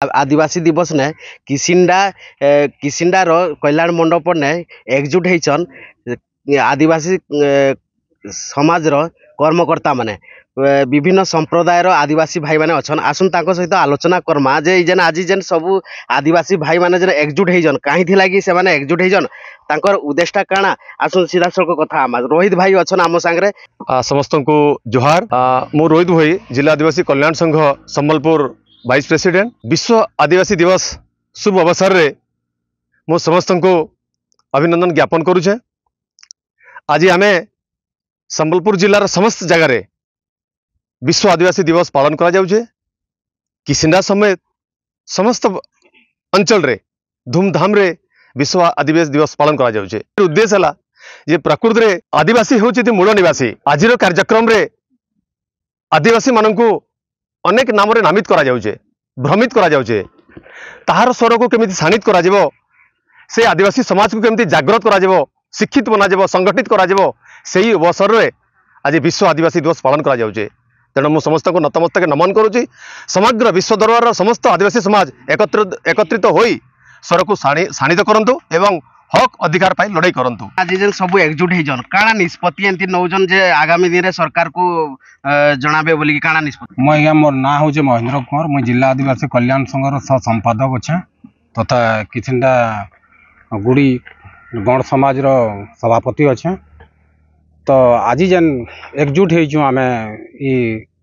आदिवासी दिवस ने किसिंडा रो कल्याण मंडप ने एकजुट होइछन आदिवासी समाज रो कर्मकर्ता माने विभिन्न संप्रदाय रो आदिवासी भाई माने अछन आसुन ताको सहित आलोचना करमा जे जेन आज जेन सब आदिवासी भाई माने जेन एकजुट होइजन काहे थी लागी से माने एकजुट होइजन तांकर उद्देश्यटा काना आसुन सीधा सड़क कथा आम रोहित भाई अछन आम सांगरे समस्त को जोहार मो रोहित भाई जिला आदिवासी कल्याण संघ संबलपुर वाइस प्रेसिडेंट विश्व आदिवासी दिवस शुभ अवसर रे मो समस्त को अभिनंदन ज्ञापन करुचे। आज आम संबलपुर जिलार समस्त जगार विश्व आदिवासी दिवस पालन करा जाउछे। किसिंडा समेत समस्त अंचल रे धूमधाम रे विश्व आदिवासी दिवस पालन करा जाउछे। उद्देश्य है जे प्रकृति रे आदिवासी होउछे मूल निवासी। आजिर कार्यक्रम रे आदिवासी माननकु अनेक नाम रे नामित करा जाउछे, भ्रमित करा जाउछे। ताहार स्वर को केमिति शाणित करा जिवो, से आदिवासी समाज को केमिति जागृत करा जिवो, शिक्षित बना जिवो, संगठित करा जिवो, सेही अवसर रे आज विश्व आदिवासी दिवस पालन करा जाउछे। तेणु मु समस्त को नतमस्तक नमन करुच्ची। समग्र विश्व दरबार समस्त आदिवासी समाज एकत्रित होई स्वर को शाणित करंतु एवं हक अधिकार पाई लड़ाई करंतु। आज जेन सब एकजुट होइजन काना निष्पत्ति एंती नौजन जे आगामी दिन रे सरकार को जणाबे बोली कि काना निष्पत्ति। मैं आज्ञा मोर ना हूँ महेंद्र कुमार। मुझे जिला आदिवासी कल्याण संघर सह संपादक अच्छे तथा किछिंडा गुड़ी गण समाज रो सभापति अच्छे। तो आज जेन एकजुट हो आम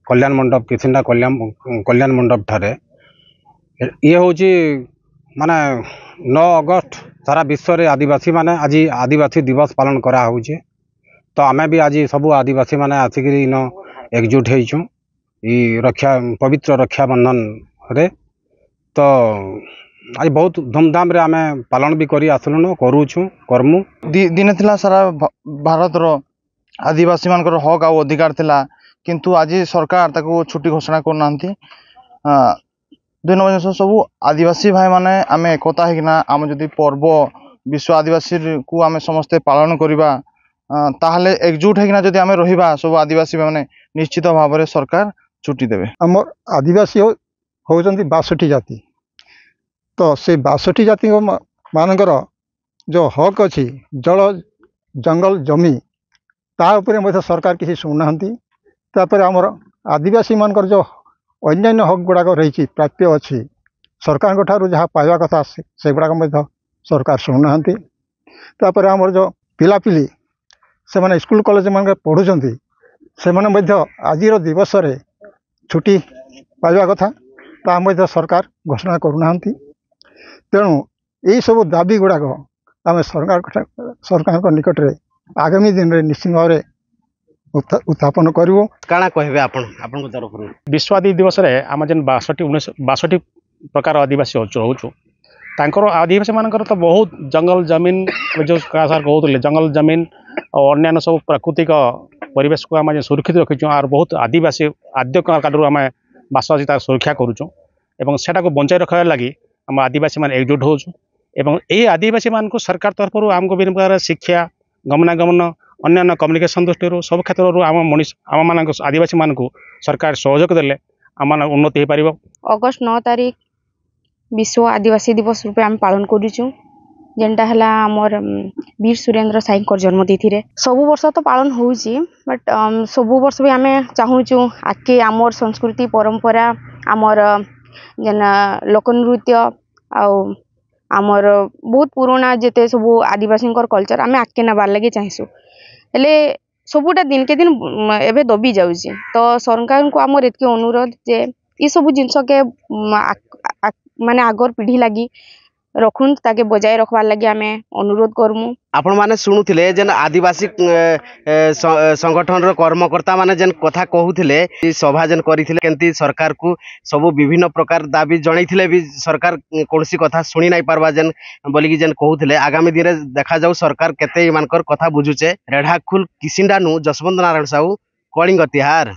कल्याण मंडप किछिंडा कल्याण मंडप ठारे ये हूँ माने 9 अगस्त सारा विश्व रे आदिवासी माने आज आदिवासी दिवस पालन करा होउछे। तो आमे भी आज सब आदिवासी माने आसिक इन एकजुट होइछु रक्षा पवित्र रक्षा बंधन रे। तो आज बहुत धूमधाम रे आमे पालन भी करी आसलुन करूछु करमु। दिन थिला सारा भारत रो आदिवासी मानकर हक आ अधिकार थिला, किंतु आज सरकार ताको छुट्टी घोषणा करनांती। 2 नंबर सब आदिवासी भाई माने आमे एकता हेकिना आम जदि पर्व विश्व आदिवासी को आमे समस्ते पालन करिबा ताहले एकजुट हेकिना जदि आमे रहिबा सब आदिवासी माने निश्चित भाव में सरकार छुट्टी देबे। हमर आदिवासी होउचंती 62 जाति। तो से 62 जाति मानकर जो हक अछि जल जंगल जमी ता उपरे मध्य सरकार किसी सुनाहांती। तापर हमर आदिवासी मानकर जो अन्यान्य हक गुड़ाक रही प्राप्य अच्छी सरकार ठारू जहाँ पाइबा कथा से गुड़ाक सरकार शुणुना। तापर आमर जो पिलापिली से माने स्कूल कॉलेज मान पढ़ुंट से आज दिवस रे छुट्टी पाइबा कथा ता सरकार घोषणा करूना। तेणु यही सब दाबी गुड़ाक आम सरकार निकट में आगामी दिन में निश्चित भाव में उत्थापन करूँ। काना कहबे आपण तरफ विश्व आदिवासी दिवस रे आम जेन 62 प्रकार आदिवासी रोचु तांकर आदिवासी मानकर तो बहुत जंगल जमीन जो सर कहते जंगल जमीन और अन्य सब प्राकृतिक परिवेश को आम सुरक्षित रखीचु और बहुत आदिवासी आद्य काल आम बासवासी तार सुरक्षा करुचु एवं सेटा को बंचाई रखा लगी आम आदिवासी मान एकजुट होचु एवं ये आदिवासी मान को सरकार तरफ आमको विभिन्न प्रकार शिक्षा गमनागमन अन्य कम्युनिकेशन दृष्टि सब क्षेत्र आम मनीष आम मान आदिवासी मान को सरकार सहयोग देले आम उन्नति हो पार। अगस्त 9 तारिख विश्व आदिवासी दिवस रूपे आम पालन करूँ जेनटा है आमर वीर सुरेंद्र साईंकर जन्मतिथि रे। सबु वर्ष तो पालन होउची बट सबु वर्ष भी आम चाहूँ आगे आमर संस्कृति परंपरा आमर जेन लोकनृत्य आमर बहुत पुराना जेते सबु आदिवासी कल्चर आम आगे नबार लगे चाहूँ हेले सबुटा दिन के दिन एबे दबी जाउची। तो सरकार को आमर एतके अनुरोध जे ये सब जिनस के माने आगर पीढ़ी लगी रखुन ताके बजाय रखबार लगी आमे अनुरोध करमु। आपण माने सुनुथिले जेन आदिवासी संगठन रो कर्मकर्ता माने जेन कथा कहूथिले सभा जेन करिथिले केंती सरकार को सब विभिन्न प्रकार दाबी जणैथिले भी सरकार कोनसी कथा सुनी नाही पारबा जेन बोली कि जेन कहूथिले आगामी दिन रे देखा जाऊ सरकार केते मानकर कथा बुझुचे। रेढाखुल किसिंडा नु जसवंत नारायण साहू कलिंग तिहार।